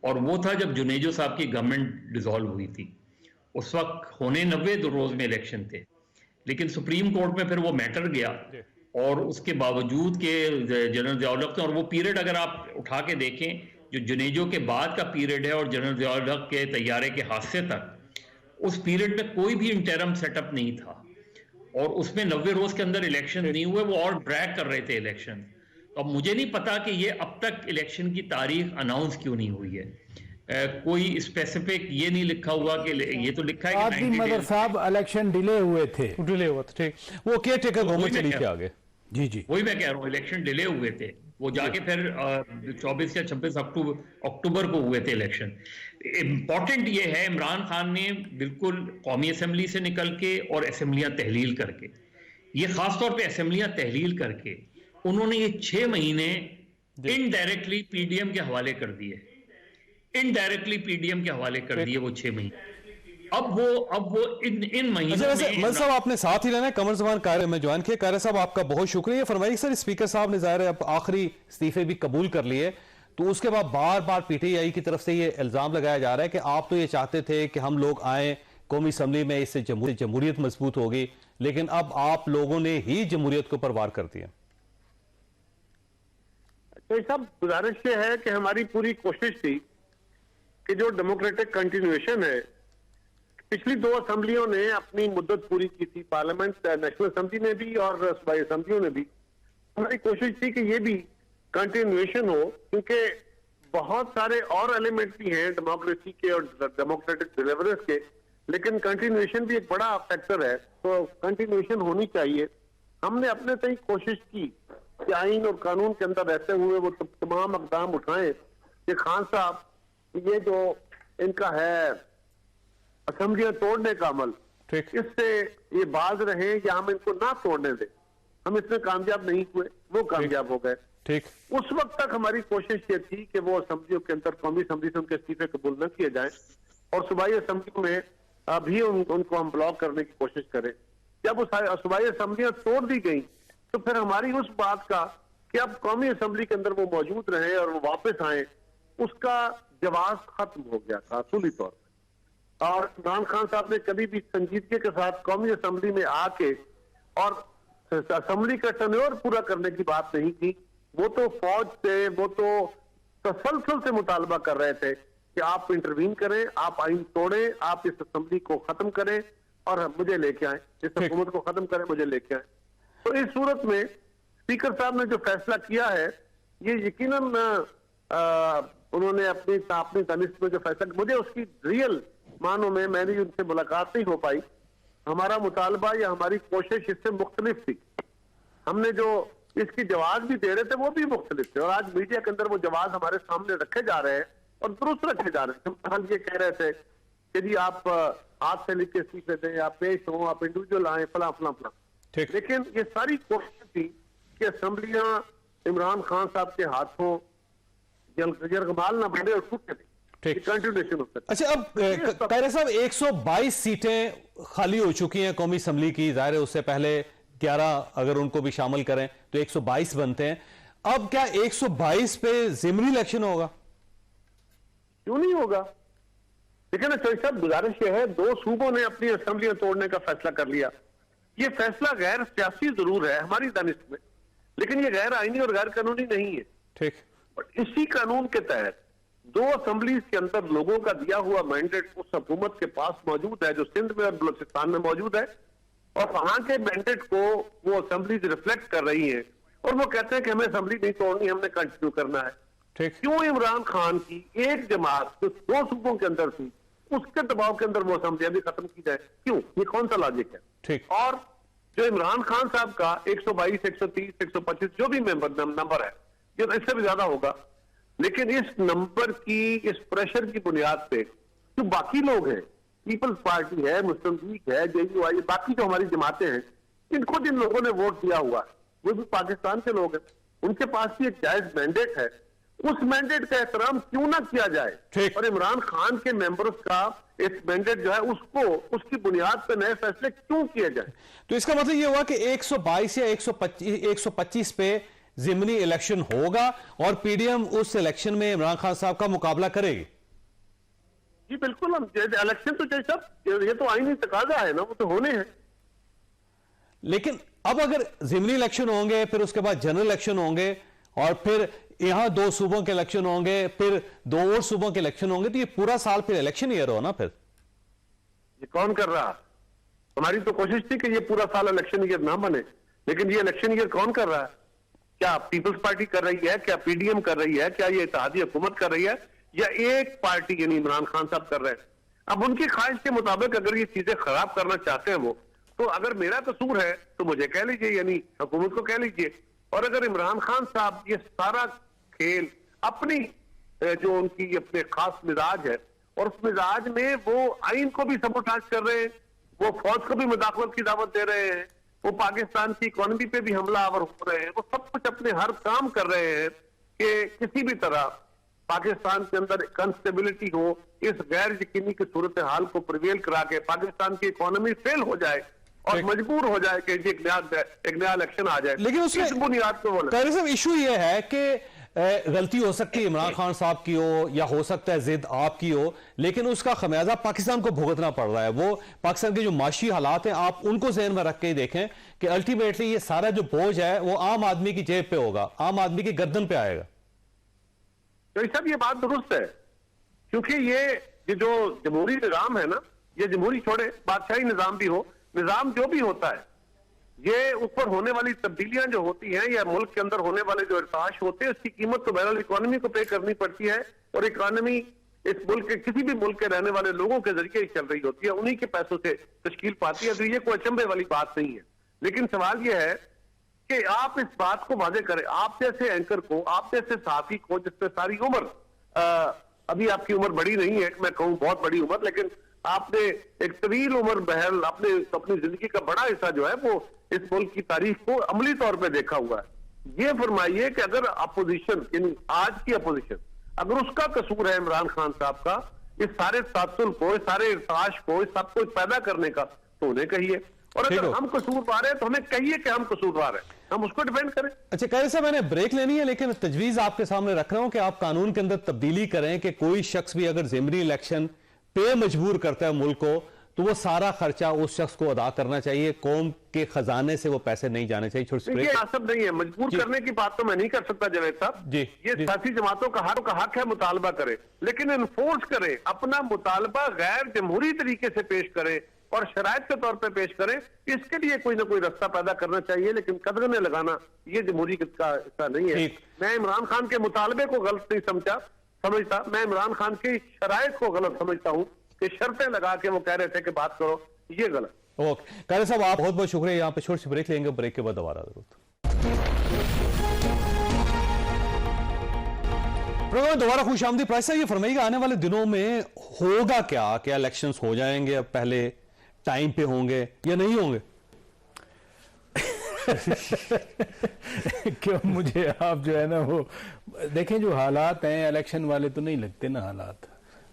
और वो था जब जुनेजो साहब की गवर्नमेंट डिसॉल्व हुई थी। उस वक्त होने 90 रोज में इलेक्शन थे, लेकिन सुप्रीम कोर्ट में फिर वो मैटर गया, और उसके बावजूद के जनरल ज़ियाउल हक, और वो पीरियड अगर आप उठा के देखें जो जुनेजो के बाद का पीरियड है और जनरल ज़ियाउल हक के तैयारे के हादसे तक, उस पीरियड में कोई भी इंटरम सेटअप नहीं था, और उसमें 90 रोज के अंदर इलेक्शन नहीं हुए, वो और ड्रैग कर रहे थे इलेक्शन। तो अब मुझे नहीं पता कि ये अब तक इलेक्शन की तारीख अनाउंस क्यों नहीं हुई है। कोई स्पेसिफिक ये नहीं लिखा हुआ कि ये तो लिखा है कि मगर साहब इलेक्शन डिले हुए थे, ठीक, वो केयर टेकर गवर्नमेंट चली थी आगे। जी वही मैं कह रहा हूँ, इलेक्शन डिले हुए थे, वो जाके फिर 24 या 26 अक्टूबर को हुए थे इलेक्शन। इंपॉर्टेंट ये है, इमरान खान ने बिल्कुल कौमी असेंबली से निकल के और असेंबलियां तहलील करके, ये खासतौर पे असेंबलियां तहलील करके उन्होंने ये 6 महीने इनडायरेक्टली पीडीएम के हवाले कर दिए, इनडायरेक्टली पीडीएम के हवाले कर दिए वो 6 महीने। अब वो इन महीनों में मल साहब आपने साथ ही रहना है, कमर जमान कार्य में ज्वाइन किया। कार्य साहब आपका बहुत शुक्रिया। फरमाइए सर, स्पीकर साहब ने जाहिर है अब आखिरी इस्तीफे भी कबूल कर लिए, तो उसके बाद बार बार पीटीआई की तरफ से ये इल्जाम लगाया जा रहा है कि आप तो ये चाहते थे कि हम लोग आए कौमी असम्बली में, इससे जमहूरियत मजबूत होगी, लेकिन अब आप लोगों ने ही जमहूरियत के ऊपर वार कर दिया। तो सब गुजारिश ये है कि हमारी पूरी कोशिश थी कि जो डेमोक्रेटिक कंटिन्यूएशन है पिछली 2 असेंबलियों ने अपनी मुद्दत पूरी की थी, पार्लियामेंट नेशनल असेंबली ने भी और सूबाई असेंबलियों ने भी। हमारी कोशिश थी कि ये भी कंटिन्यूएशन हो, क्योंकि बहुत सारे और एलिमेंट भी हैं डेमोक्रेसी के और डेमोक्रेटिक डिलीवरेंस के, लेकिन कंटिन्यूएशन भी एक बड़ा फैक्टर है, तो कंटिन्यूएशन होनी चाहिए। हमने अपने से ही कोशिश की कि आइन और कानून के अंदर रहते हुए वो तमाम इक़दाम उठाएं कि खान साहब ये जो इनका है असेंबलियां तोड़ने का अमल, इससे ये बाज रहे या हम इनको ना तोड़ने दें। हम इसमें कामयाब नहीं हुए, वो कामयाब हो गए। ठीक, उस वक्त तक हमारी कोशिश ये थी कि वो असेंबलियों के अंदर कौमी असेंबली से उनके इस्तीफे कबूल न किए जाएं और सूबाई असेंबली में अभी उनको हम ब्लॉक करने की कोशिश करें। जब उस सूबाई असेंबलियां तोड़ दी गई तो फिर हमारी उस बात का कि अब कौमी असेंबली के अंदर वो मौजूद रहे और वो वापस आए, उसका जवाब खत्म हो गया था असूली तौर पर। और इमरान खान साहब ने कभी भी संजीदगी के साथ कौमी असेंबली में आके और असेंबली का टर्नओवर पूरा करने की बात नहीं की। वो तो फौज से, वो तो तसलसल से मुतालबा कर रहे थे कि आप इंटरवीन करें, आप आइन तोड़ें, आप इस असेंबली को खत्म करें और मुझे लेके आए, इस हुकूमत को खत्म करें, मुझे लेके आए। तो इस सूरत में स्पीकर साहब ने जो फैसला किया है, ये यकीनन उन्होंने अपनी तनिष्ठ में जो फैसला, मुझे उसकी रियल मानों में, मैंने उनसे मुलाकात नहीं हो पाई, हमारा मुतालबा या हमारी कोशिश इससे मुख्तलिफ थी। हमने जो इसकी जवाब भी दे रहे थे वो भी मुख्तलिफ थे और आज मीडिया के अंदर वो जवाब हमारे सामने रखे जा रहे हैं और दुरुस्त रखे जा रहे हैं। हम ये कह रहे थे कि जी आप हाथ से लिख के इस्तीफे दें, आप पेश हो, आप इंडिविजुअल आए, फला फला फला। लेकिन ये सारी कोशिश थी कि असेंबलियां इमरान खान साहब के हाथों यरगमाल ना बने और टूटे थे, कंटिन्यूएशन हो सकता। अच्छा, अब कायरा साहब 122 सीटें खाली हो चुकी हैं कौमी असेंबली की, जाहिर है उससे पहले 11 अगर उनको भी शामिल करें तो 122 बनते हैं। अब क्या 122 पे ज़िमनी इलेक्शन होगा? क्यों नहीं होगा? लेकिन चौधरी साहब गुजारिश यह है, 2 सूबों ने अपनी असेंबलियां तोड़ने का फैसला कर लिया। ये फैसला गैर सियासी जरूर है हमारी दानिश में, लेकिन ये गैर आईनी और गैर कानूनी नहीं है। ठीक, और इसी कानून के तहत 2 असेंबलीज के अंदर लोगों का दिया हुआ मैंडेट उस हुकूमत के पास मौजूद है जो सिंध में और बलूचिस्तान में मौजूद है, और वहां के मैंडेट को वो असेंबलीज रिफ्लेक्ट कर रही है और वो कहते हैं कि हमें असेंबली नहीं तोड़नी, हमने कंटिन्यू करना है। क्यों इमरान खान की एक जमात जो 2 सूबों के अंदर थी उसके दबाव के अंदर वो असेंबलियां भी खत्म की जाए? क्यों? ये कौन सा लॉजिक है? ठीक। और जो इमरान खान साहब का 122, 130, 125 जो भी नंबर है, ये इससे भी ज्यादा होगा, लेकिन इस नंबर की, इस प्रेशर की बुनियाद पे जो बाकी लोग हैं, पीपल्स पार्टी है, मुस्लिम लीग है, JUI, बाकी जो हमारी जमातें हैं, इनको जिन लोगों ने वोट दिया हुआ है वो भी पाकिस्तान के लोग हैं, उनके पास भी एक जायज मैंडेट है। उस मैंडेट का एहतराम क्यों ना किया जाए और इमरान खान के मेंबर्स का इस मैंडेट जो है उसको, उसकी बुनियाद पर नए फैसले क्यों किए जाए? तो इसका मतलब यह हुआ कि 122 या 125 पे ज़िमनी इलेक्शन होगा और PDM उस इलेक्शन में इमरान खान साहब का मुकाबला करेगी। जी बिल्कुल, हम इलेक्शन तो जैसा ये तो आईनी तकाजा है ना, वो तो होने हैं। लेकिन अब अगर ज़िमनी इलेक्शन होंगे, फिर उसके बाद जनरल इलेक्शन होंगे और फिर यहां 2 सूबों के इलेक्शन होंगे, फिर 2 और सूबों के इलेक्शन होंगे, तो ये पूरा साल फिर इलेक्शन ईयर हो ना। फिर ये कौन कर रहा? हमारी तो कोशिश थी कि ये पूरा साल इलेक्शन ईयर ना बने, लेकिन ये इलेक्शन ईयर कौन कर रहा है? क्या पीपल्स पार्टी कर रही है? क्या PDM कर रही है? क्या ये इत्तेहादी हुकूमत कर रही है? या एक पार्टी यानी इमरान खान साहब कर रहे हैं? अब उनकी ख्वाहिश के मुताबिक अगर ये चीजें खराब करना चाहते हैं वो, तो अगर मेरा कसूर है तो मुझे कह लीजिए, यानी हुकूमत को कह लीजिए। और अगर इमरान खान साहब ये सारा खेल अपनी जो उनकी अपने खास मिजाज है और उस मिजाज में वो आइन को भी सबोटाज कर रहे हैं, वो फौज को भी मुदाखलत की दावत दे रहे हैं, वो पाकिस्तान की इकोनॉमी पे भी हमलावर हो रहे हैं, वो सब कुछ अपने हर काम कर रहे हैं कि किसी भी तरह पाकिस्तान के अंदर कंस्टेबिलिटी हो, इस गैर यकीनी की सूरत हाल को प्रिवेल करा के पाकिस्तान की इकोनॉमी फेल हो जाए और मजबूर हो जाए कि एक नया इलेक्शन आ जाए। लेकिन उसमें इस बुनियाद पे बोले साहब इशू ये है कि गलती हो सकती है इमरान खान साहब की हो या हो सकता है जिद आपकी हो, लेकिन उसका खमियाजा पाकिस्तान को भुगतना पड़ रहा है। वो पाकिस्तान के जो माशी हालात हैं आप उनको ज़हन में रख के देखें कि अल्टीमेटली ये सारा जो बोझ है वो आम आदमी की जेब पे होगा, आम आदमी की गर्दन पे आएगा। तो सब ये बात दुरुस्त है, क्योंकि ये जो जमहूरी निज़ाम है ना, ये जमहूरी छोड़े, बादशाही निजाम भी हो, निजाम जो भी होता है, ये ऊपर होने वाली तब्दीलियां जो होती हैं या मुल्क के अंदर होने वाले जो इर्ताश होते हैं, उसकी कीमत तो बहरहाल इकोनॉमी को पे करनी पड़ती है, और इकोनॉमी इस मुल्क के किसी भी मुल्क के रहने वाले लोगों के जरिए ही चल रही होती है, उन्हीं के पैसों से तश्कील पाती है। तो ये कोई अचंभे वाली बात नहीं है। लेकिन सवाल यह है कि आप इस बात को वाजे करें, आप जैसे एंकर को, आप जैसे साथी को, जिससे सारी उम्र, अभी आपकी उम्र बड़ी नहीं है, मैं कहूँ बहुत बड़ी उम्र, लेकिन आपने एक तवील उम्र बहरहाल आपने अपनी जिंदगी का बड़ा हिस्सा जो है वो इस मुल्क की तारीख को अमली तौर पे देखा हुआ है। ये फरमाइए कि अगर अपोजिशन, यानी आज की अपोजिशन, अगर उसका कसूर है इमरान खान साहब का इस सारे तासुल को, इस सारे इर्ताश को, इस सब कुछ पैदा करने का, तो उन्हें कहिए, और अगर हम कसूरवार हैं तो हमें कहिए कि हम कसूरवार हैं, हम उसको डिफेंड करें। अच्छा कह साहब, मैंने ब्रेक लेनी है, लेकिन तजवीज आपके सामने रख रहा हूं कि आप कानून के अंदर तब्दीली करें कि कोई शख्स भी अगर ज़िमनी इलेक्शन पे मजबूर करता है मुल्क को, तो वो सारा खर्चा उस शख्स को अदा करना चाहिए, कौम के खजाने से वो पैसे नहीं जाने चाहिए। ये मुनासिब नहीं है, मजबूर करने की बात तो मैं नहीं कर सकता जावेद साहब। ये सियासी जमातों का हक है, मुतालबा करे, लेकिन इन्फोर्स करे, अपना मुतालबा गैर जमहूरी तरीके से पेश करे और शराइत के तौर पे पेश करें। इसके लिए कोई ना कोई रास्ता पैदा करना चाहिए, लेकिन कदगने लगाना ये जमहूरी का हिस्सा नहीं है। मैं इमरान खान के मुतालबे को गलत नहीं समझता, मैं इमरान खान की शराइत को गलत समझता हूँ कि शर्तें लगा के वो कह रहे थे कि बात करो, ये गलत। ओके कारे साहब, आप बहुत बहुत शुक्रिया। यहाँ पे छोटी सी ब्रेक लेंगे, ब्रेक के बाद दोबारा प्रोग्राम दोबारा खुश आमदी। प्राइस साहब, ये फरमाइएगा आने वाले दिनों में होगा क्या? क्या इलेक्शंस हो जाएंगे, अब पहले टाइम पे होंगे या नहीं होंगे? क्यों, मुझे आप जो है ना वो देखें, जो हालात हैं इलेक्शन वाले तो नहीं लगते ना हालात।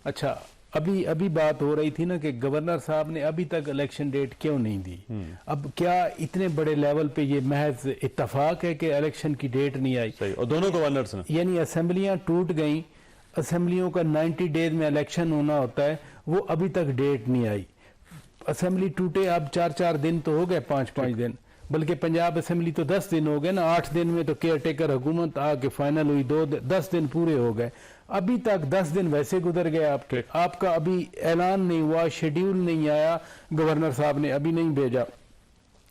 अच्छा, अभी बात हो रही थी ना कि गवर्नर साहब ने अभी तक इलेक्शन डेट क्यों नहीं दी। अब क्या इतने बड़े लेवल पे ये महज इत्तफाक है कि इलेक्शन की डेट नहीं आई? सही, और दोनों गवर्नर्स ने, यानी असेंबलियां टूट गई, असेंबलियों का 90 डेज में इलेक्शन होना होता है, वो अभी तक डेट नहीं आई। असेंबली टूटे अब 4-4 दिन तो हो गए, 5-5 दिन, बल्कि पंजाब असेंबली तो 10 दिन हो गए ना, 8 दिन में तो केयर टेकर हुकूमत आके फाइनल हुई, 10 दिन पूरे हो गए। अभी तक 10 दिन वैसे गुजर गए आपके, आपका अभी ऐलान नहीं हुआ, शेड्यूल नहीं आया, गवर्नर साहब ने अभी नहीं भेजा।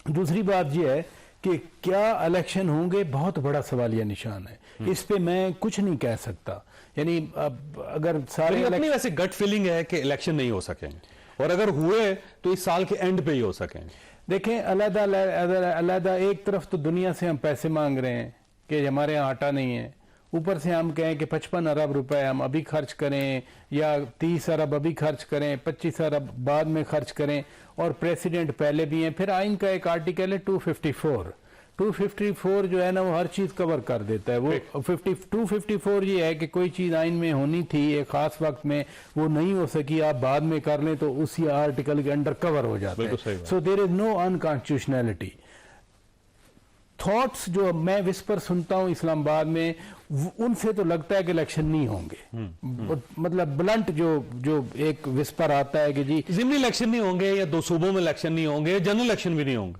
दूसरी बात यह है कि क्या इलेक्शन होंगे, बहुत बड़ा सवालिया निशान है, इस पे मैं कुछ नहीं कह सकता। यानी अब अगर सारे अपनी वैसे गट फीलिंग है कि इलेक्शन नहीं हो सकेंगे, और अगर हुए तो इस साल के एंड पे ही हो सकेंगे। देखें, अलहदा एक तरफ तो दुनिया से हम पैसे मांग रहे हैं कि हमारे यहाँ आटा नहीं है, ऊपर से हम कहें कि 55 अरब रुपए हम अभी खर्च करें या 30 अरब अभी खर्च करें, 25 अरब बाद में खर्च करें, और प्रेसिडेंट पहले भी हैं। फिर आइन का एक आर्टिकल है 254 जो है ना वो हर चीज कवर कर देता है। वो 254 ये है कि कोई चीज आइन में होनी थी एक खास वक्त में, वो नहीं हो सकी, आप बाद में कर लें तो उसी आर्टिकल के अंडर कवर हो जाता है। So there is no unconstitutionality. Thoughts जो मैं विस्पर सुनता हूं इस्लामाबाद में, उनसे तो लगता है कि इलेक्शन नहीं होंगे। मतलब ब्लंट जो एक विस्पर आता है कि जी ज़िमनी इलेक्शन नहीं होंगे, या 2 सूबों में इलेक्शन नहीं होंगे, जनरल इलेक्शन भी नहीं होंगे।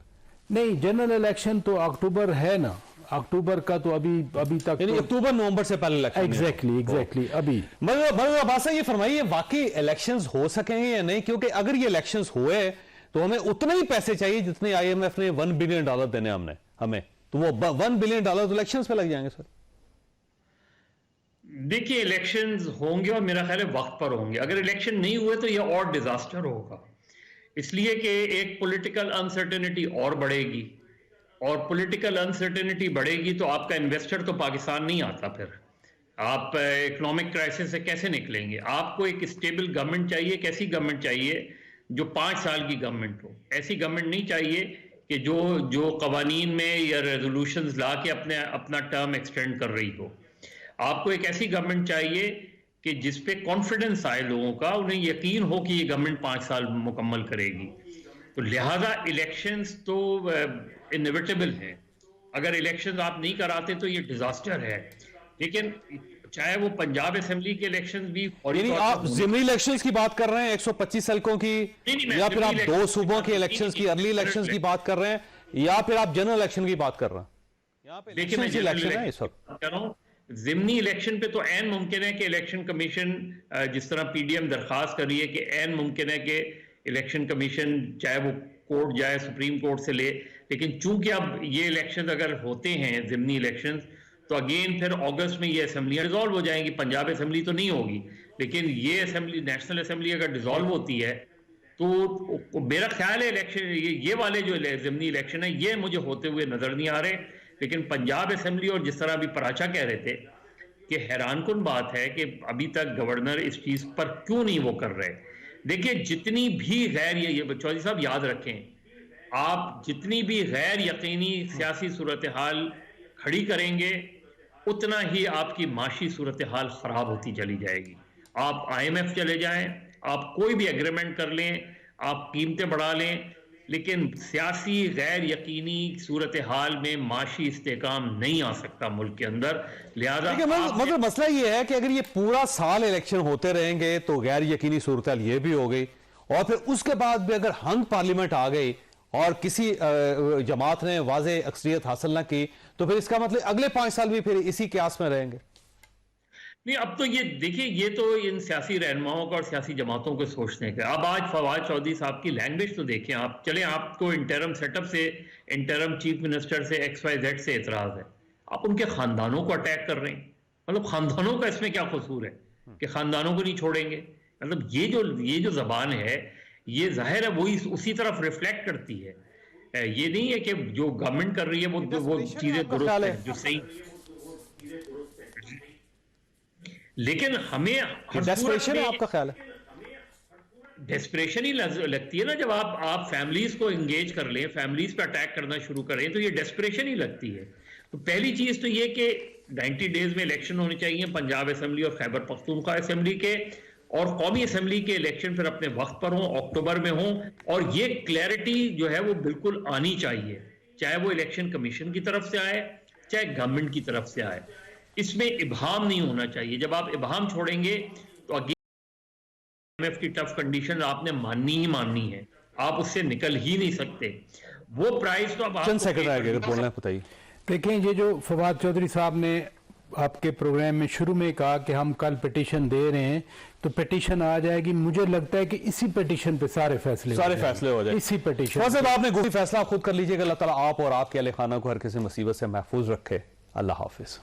नहीं, जनरल इलेक्शन तो अक्टूबर है ना, अक्टूबर का तो अभी तक यानी अक्टूबर नवंबर से पहले इलेक्शन। एग्जैक्टली अभी अब्बास साहब, ये फरमाइए वाकई इलेक्शंस हो सकेंगे या नहीं? क्योंकि अगर ये इलेक्शंस हुए तो हमें उतने ही पैसे चाहिए जितने IMF ने $1 बिलियन देने हमें, तो वो $1 बिलियन तो इलेक्शंस पे लग जाएंगे सर। देखिए, इलेक्शंस होंगे और मेरा ख्याल है वक्त पर होंगे। अगर इलेक्शन नहीं हुए तो ये और डिजास्टर होगा, इसलिए कि एक पॉलिटिकल अनसर्टेनिटी और बढ़ेगी, और पॉलिटिकल अनसर्टेनिटी बढ़ेगी तो आपका इन्वेस्टर तो पाकिस्तान नहीं आता। फिर आप इकोनॉमिक क्राइसिस से कैसे निकलेंगे? आपको एक स्टेबल गवर्नमेंट चाहिए। कैसी गवर्नमेंट चाहिए? जो 5 साल की गवर्नमेंट हो। ऐसी गवर्नमेंट नहीं चाहिए कि जो कवानीन में या रेजोल्यूशंस ला के अपना टर्म एक्सटेंड कर रही हो। आपको एक ऐसी गवर्नमेंट चाहिए कि जिस पे कॉन्फिडेंस आए लोगों का, उन्हें यकीन हो कि ये गवर्नमेंट 5 साल मुकम्मल करेगी। तो लिहाजा इलेक्शंस तो इनएविटेबल हैं। अगर इलेक्शंस आप नहीं कराते तो ये डिजास्टर है। लेकिन चाहे वो पंजाब असेंबली के इलेक्शंस भी, और आप ज़िमनी इलेक्शंस की बात कर रहे हैं 125 हल्कों की, या फिर आप 2 सूबों के इलेक्शंस की, अर्ली इलेक्शंस की बात कर रहे हैं, या फिर आप जनरल इलेक्शन की बात कर रहे हैं? यहाँ पे इलेक्शन है इस वक्त। ज़िमनी इलेक्शन पे तो ऐन मुमकिन है कि इलेक्शन कमीशन जिस तरह PDM दरखास्त कर रही है कि ऐन मुमकिन है कि इलेक्शन कमीशन चाहे वो कोर्ट जाए, सुप्रीम कोर्ट से ले, लेकिन चूंकि अब ये इलेक्शन अगर होते हैं ज़िमनी इलेक्शन, तो अगेन फिर अगस्त में ये असेंबलियां डिसॉल्व हो जाएंगी। पंजाब असेंबली तो नहीं होगी, लेकिन ये असेंबली, नेशनल असेंबली अगर डिसॉल्व होती है तो मेरा ख्याल है इलेक्शन ये वाले जो ज़िमनी इलेक्शन है ये मुझे होते हुए नजर नहीं आ रहे। लेकिन पंजाब असेंबली, और जिस तरह अभी पराचा कह रहे थे कि हैरानकुन बात है कि अभी तक गवर्नर इस चीज पर क्यों नहीं वो कर रहे। देखिए, जितनी भी गैर, ये चौधरी साहब याद रखें, आप जितनी भी गैर यकीनी सियासी सूरत हाल खड़ी करेंगे उतना ही आपकी माशी सूरत हाल खराब होती चली जाएगी। आप IMF चले जाएं, आप कोई भी एग्रीमेंट कर लें, आप कीमतें बढ़ा लें, लेकिन सियासी गैर यकीनी सूरत हाल में माशी इस्तेकाम नहीं आ सकता मुल्क के अंदर। लिहाजा मतलब मसला ये है कि अगर ये पूरा साल इलेक्शन होते रहेंगे तो गैर यकीनी सूरत हाल ये भी हो गई, और फिर उसके बाद भी अगर हंग पार्लियामेंट आ गई और किसी जमात ने वाज़े अक्सरियत हासिल ना की, तो फिर इसका मतलब अगले 5 साल भी फिर इसी क्यास में रहेंगे। नहीं, अब तो ये देखिए, ये तो इन सियासी रहनुमाओं का और सियासी जमातों को सोचने का। अब आज फवाद चौधरी साहब की लैंग्वेज तो देखें आप। चलें, आपको इंटरम सेटअप से, इंटरम चीफ मिनिस्टर से, XYZ से एतराज है, आप उनके खानदानों को अटैक कर रहे हैं। मतलब खानदानों का इसमें क्या कसूर है कि खानदानों को नहीं छोड़ेंगे? मतलब ये जो जबान है ये जाहिर है वही उसी तरफ रिफ्लेक्ट करती है। ये नहीं है कि जो गवर्नमेंट कर रही है वो चीजें दुरुस्त है, जो सही। लेकिन हमें डेस्परेशन है, आपका ख्याल है? डेस्परेशन ही लगती है ना, जब आप फैमिलीज को एंगेज कर लें, फैमिलीज पे अटैक करना शुरू करें, तो ये डेस्परेशन ही लगती है। तो पहली चीज तो ये कि 90 डेज में इलेक्शन होने चाहिए पंजाब असेंबली और खैबर पख्तूनख्वा असेंबली के, और कौमी असेंबली के इलेक्शन फिर अपने वक्त पर हों, अक्टूबर में हों, और ये क्लैरिटी जो है वो बिल्कुल आनी चाहिए, चाहे वो इलेक्शन कमीशन की तरफ से आए, चाहे गवर्नमेंट की तरफ से आए। इसमें इबहाम नहीं होना चाहिए। जब आप इबहाम छोड़ेंगे तो IMF की टफ कंडीशन आपने माननी ही माननी है, आप उससे निकल ही नहीं सकते। वो प्राइस तो अब सेक्रेटरी बोलना है, बताइए। देखें, ये जो फवाद चौधरी साहब ने आपके प्रोग्राम में शुरू में कहा कि हम कल पिटीशन दे रहे हैं, तो पिटीशन आ जाएगी। मुझे लगता है कि इसी पिटीशन पे सारे फैसले हो जाए। इसी पिटीशन आपने कोई फैसला खुद कर लीजिएगा। अल्लाह ताला आप और आपके अहले खाना को हर किसी मुसीबत से महफूज रखे। अल्लाह हाफिज।